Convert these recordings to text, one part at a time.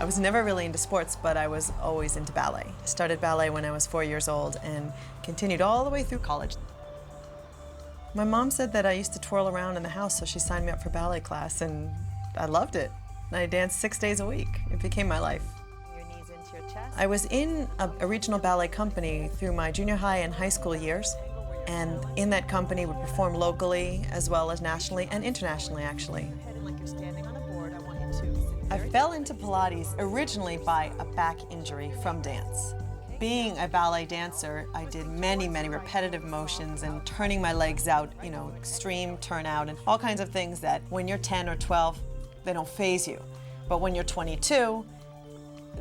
I was never really into sports, but I was always into ballet. I started ballet when I was 4 years old and continued all the way through college. My mom said that I used to twirl around in the house, so she signed me up for ballet class, and I loved it. I danced 6 days a week. It became my life. Your knees into your chest. I was in a regional ballet company through my junior high and high school years, and in that company we performed locally as well as nationally and internationally, actually. Like you're standing on a board, I want you to I fell into Pilates originally by a back injury from dance. Being a ballet dancer, I did many repetitive motions and turning my legs out, extreme turnout and all kinds of things that when you're 10 or 12, they don't faze you. But when you're 22,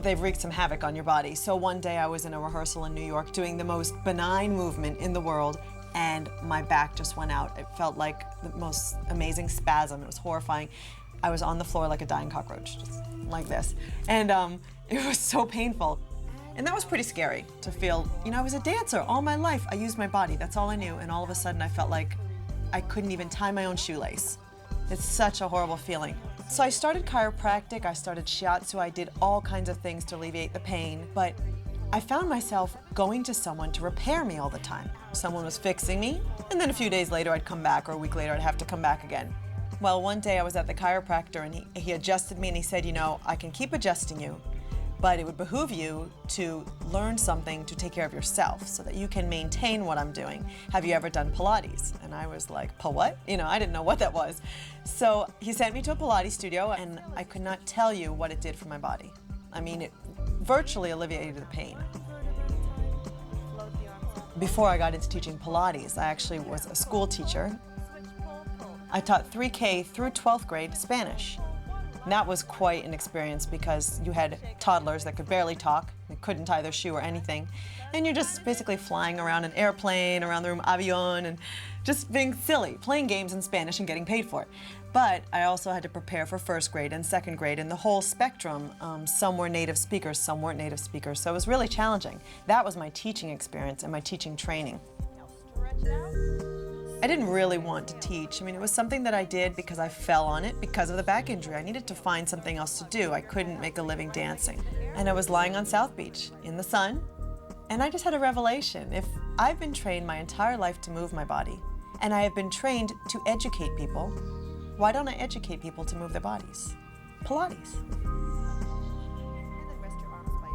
they've wreaked some havoc on your body. So one day I was in a rehearsal in New York doing the most benign movement in the world, and my back just went out. It felt like the most amazing spasm. It was horrifying. I was on the floor like a dying cockroach, just like this. And it was so painful. And that was pretty scary to feel, I was a dancer all my life. I used my body, that's all I knew. And all of a sudden I felt like I couldn't even tie my own shoelace. It's such a horrible feeling. So I started chiropractic, I started shiatsu, I did all kinds of things to alleviate the pain, but I found myself going to someone to repair me all the time. Someone was fixing me, and then a few days later I'd come back, or a week later I'd have to come back again. Well, one day I was at the chiropractor and he adjusted me and he said, I can keep adjusting you, but it would behoove you to learn something to take care of yourself so that you can maintain what I'm doing. Have you ever done Pilates? And I was like, what? I didn't know what that was. So he sent me to a Pilates studio and I could not tell you what it did for my body. I mean, it virtually alleviated the pain. Before I got into teaching Pilates, I actually was a school teacher. I taught 3K through 12th grade Spanish. And that was quite an experience because you had toddlers that could barely talk, they couldn't tie their shoe or anything, and you're just basically flying around an airplane, around the room, avion, and just being silly, playing games in Spanish and getting paid for it. But I also had to prepare for first grade and second grade and the whole spectrum. Some were native speakers, some weren't native speakers, so it was really challenging. That was my teaching experience and my teaching training. Now stretch out. I didn't really want to teach. It was something that I did because I fell on it because of the back injury. I needed to find something else to do. I couldn't make a living dancing. And I was lying on South Beach in the sun, and I just had a revelation. If I've been trained my entire life to move my body, and I have been trained to educate people, why don't I educate people to move their bodies? Pilates.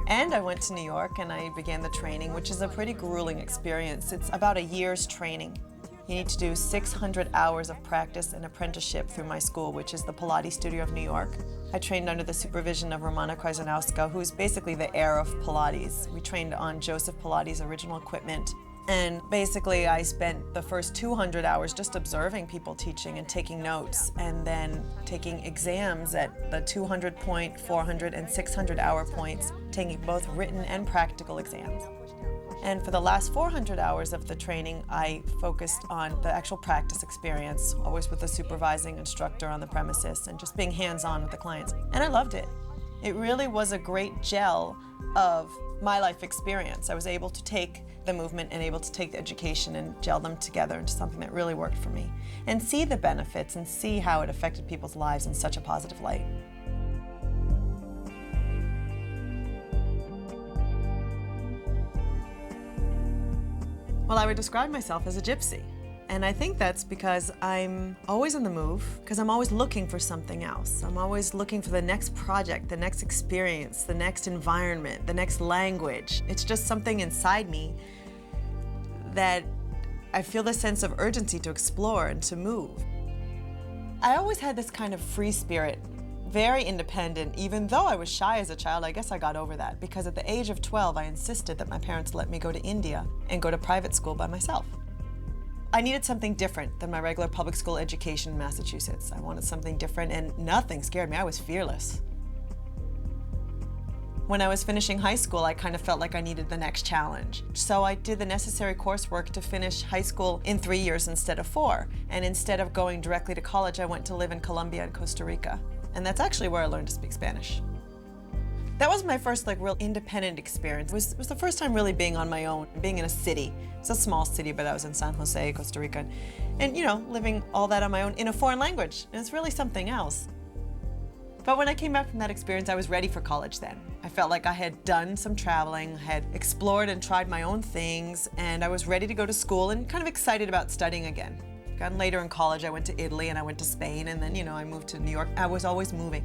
And I went to New York and I began the training, which is a pretty grueling experience. It's about a year's training. You need to do 600 hours of practice and apprenticeship through my school, which is the Pilates Studio of New York. I trained under the supervision of Romana Krajzanowska, who's basically the heir of Pilates. We trained on Joseph Pilates' original equipment. And basically I spent the first 200 hours just observing people teaching and taking notes, and then taking exams at the 200 point, 400, and 600 hour points, taking both written and practical exams. And for the last 400 hours of the training, I focused on the actual practice experience, always with a supervising instructor on the premises and just being hands-on with the clients. And I loved it. It really was a great gel of my life experience. I was able to take the movement and able to take the education and gel them together into something that really worked for me, and see the benefits and see how it affected people's lives in such a positive light. Well, I would describe myself as a gypsy. And I think that's because I'm always on the move, because I'm always looking for something else. I'm always looking for the next project, the next experience, the next environment, the next language. It's just something inside me that I feel the sense of urgency to explore and to move. I always had this kind of free spirit, very independent. Even though I was shy as a child, I guess I got over that, because at the age of 12, I insisted that my parents let me go to India and go to private school by myself. I needed something different than my regular public school education in Massachusetts. I wanted something different, and nothing scared me. I was fearless. When I was finishing high school, I kind of felt like I needed the next challenge. So I did the necessary coursework to finish high school in 3 years instead of 4. And instead of going directly to college, I went to live in Colombia and Costa Rica. And that's actually where I learned to speak Spanish. That was my first real independent experience. It was the first time really being on my own, being in a city. It's a small city, but I was in San Jose, Costa Rica. And living all that on my own in a foreign language. And it's really something else. But when I came back from that experience, I was ready for college then. I felt like I had done some traveling, had explored and tried my own things, and I was ready to go to school and kind of excited about studying again. And later in college, I went to Italy and I went to Spain, and then, I moved to New York. I was always moving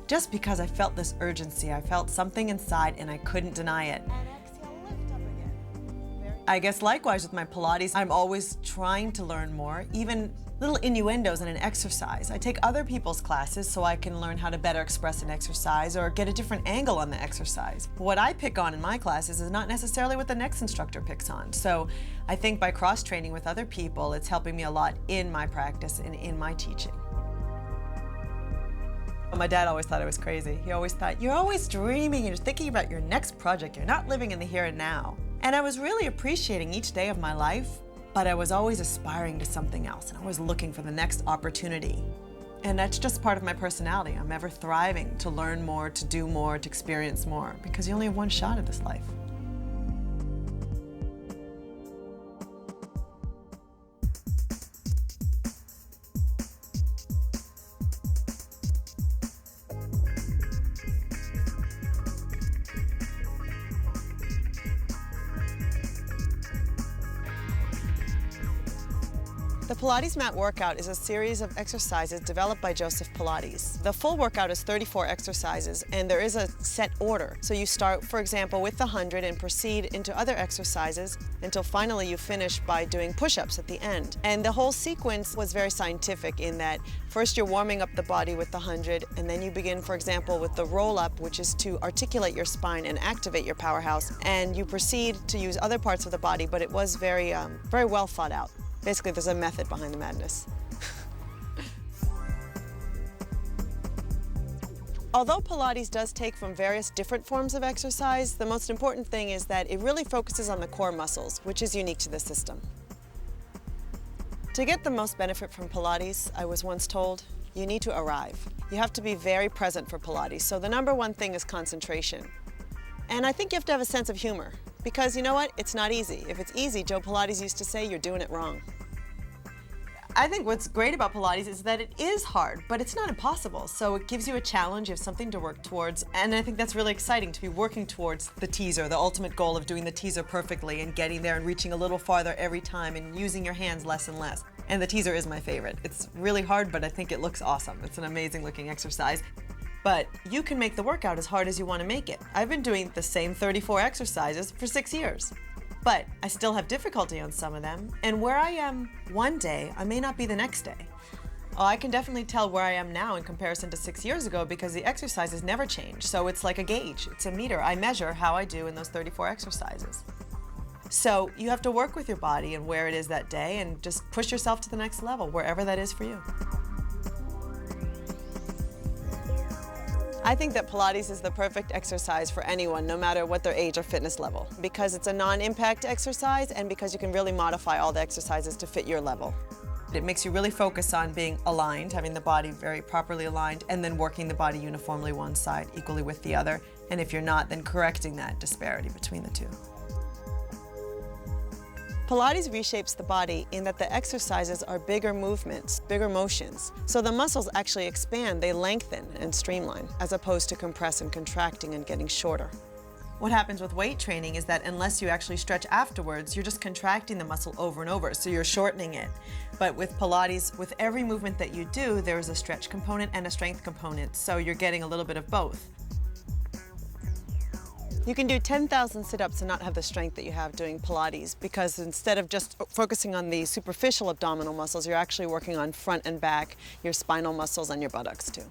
just because I felt this urgency. I felt something inside and I couldn't deny it. And exhale, lift up again. I guess likewise with my Pilates, I'm always trying to learn more, even little innuendos in an exercise. I take other people's classes so I can learn how to better express an exercise or get a different angle on the exercise. What I pick on in my classes is not necessarily what the next instructor picks on. So I think by cross-training with other people, it's helping me a lot in my practice and in my teaching. My dad always thought I was crazy. He always thought, you're always dreaming, you're thinking about your next project, you're not living in the here and now. And I was really appreciating each day of my life, but I was always aspiring to something else, and I was looking for the next opportunity. And that's just part of my personality. I'm ever thriving to learn more, to do more, to experience more, because you only have one shot at this life. The Pilates Mat Workout is a series of exercises developed by Joseph Pilates. The full workout is 34 exercises, and there is a set order. So you start, for example, with the 100 and proceed into other exercises until finally you finish by doing push-ups at the end. And the whole sequence was very scientific in that first you're warming up the body with the 100, and then you begin, for example, with the roll-up, which is to articulate your spine and activate your powerhouse, and you proceed to use other parts of the body, but it was very well thought out. Basically, there's a method behind the madness. Although Pilates does take from various different forms of exercise, the most important thing is that it really focuses on the core muscles, which is unique to the system. To get the most benefit from Pilates, I was once told, you need to arrive. You have to be very present for Pilates, so the number one thing is concentration. And I think you have to have a sense of humor, because you know what? It's not easy. If it's easy, Joe Pilates used to say, you're doing it wrong. I think what's great about Pilates is that it is hard, but it's not impossible. So it gives you a challenge, you have something to work towards, and I think that's really exciting to be working towards the teaser, the ultimate goal of doing the teaser perfectly and getting there and reaching a little farther every time and using your hands less and less. And the teaser is my favorite. It's really hard, but I think it looks awesome. It's an amazing looking exercise. But you can make the workout as hard as you want to make it. I've been doing the same 34 exercises for 6 years. But I still have difficulty on some of them, and where I am one day, I may not be the next day. Oh, I can definitely tell where I am now in comparison to 6 years ago because the exercises never change. So it's like a gauge, it's a meter. I measure how I do in those 34 exercises. So you have to work with your body and where it is that day and just push yourself to the next level, wherever that is for you. I think that Pilates is the perfect exercise for anyone, no matter what their age or fitness level, because it's a non-impact exercise and because you can really modify all the exercises to fit your level. It makes you really focus on being aligned, having the body very properly aligned, and then working the body uniformly one side equally with the other. And if you're not, then correcting that disparity between the two. Pilates reshapes the body in that the exercises are bigger movements, bigger motions. So the muscles actually expand, they lengthen and streamline, as opposed to compress and contracting and getting shorter. What happens with weight training is that unless you actually stretch afterwards, you're just contracting the muscle over and over, so you're shortening it. But with Pilates, with every movement that you do, there is a stretch component and a strength component, so you're getting a little bit of both. You can do 10,000 sit-ups and not have the strength that you have doing Pilates, because instead of just focusing on the superficial abdominal muscles, you're actually working on front and back, your spinal muscles, and your buttocks too.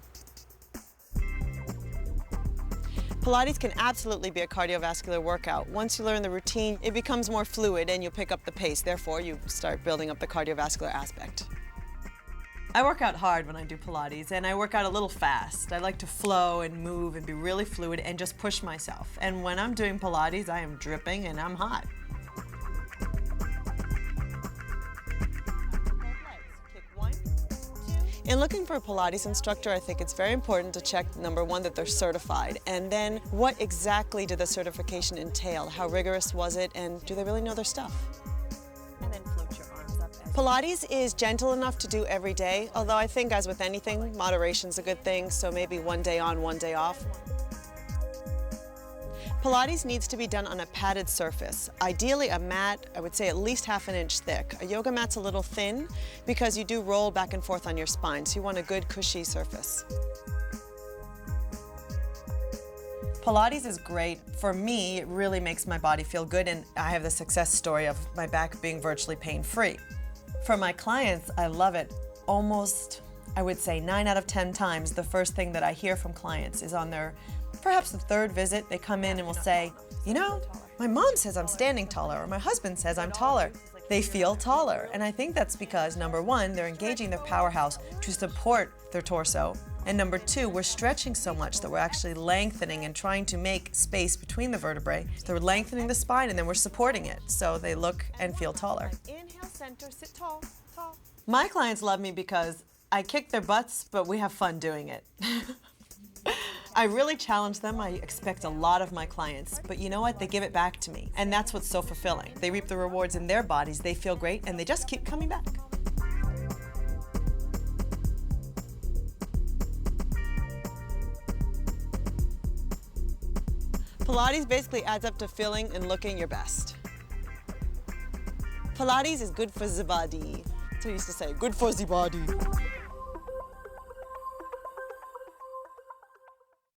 Pilates can absolutely be a cardiovascular workout. Once you learn the routine, it becomes more fluid and you pick up the pace. Therefore, you start building up the cardiovascular aspect. I work out hard when I do Pilates, and I work out a little fast. I like to flow and move and be really fluid and just push myself. And when I'm doing Pilates, I am dripping and I'm hot. In looking for a Pilates instructor, I think it's very important to check, number one, that they're certified, and then what exactly did the certification entail? How rigorous was it, and do they really know their stuff? And then float your arms up as Pilates is gentle enough to do every day, although I think, as with anything, moderation's a good thing, so maybe one day on, one day off. Pilates needs to be done on a padded surface, ideally a mat, I would say at least half an inch thick. A yoga mat's a little thin because you do roll back and forth on your spine, so you want a good cushy surface. Pilates is great. For me, it really makes my body feel good, and I have the success story of my back being virtually pain-free. For my clients, I love it. Almost, I would say 9 out of 10 times, the first thing that I hear from clients is on their perhaps the third visit, they come in and will say, you know, my mom says I'm standing taller, or my husband says I'm taller. They feel taller, and I think that's because, number one, they're engaging their powerhouse to support their torso, and number two, we're stretching so much that we're actually lengthening and trying to make space between the vertebrae. They're lengthening the spine, and then we're supporting it, so they look and feel taller. Inhale, center, sit tall, tall. My clients love me because I kick their butts, but we have fun doing it. I really challenge them. I expect a lot of my clients, but you know what? They give it back to me, and that's what's so fulfilling. They reap the rewards in their bodies, they feel great, and they just keep coming back. Pilates basically adds up to feeling and looking your best. Pilates is good for the body. That's what I used to say, good for the body.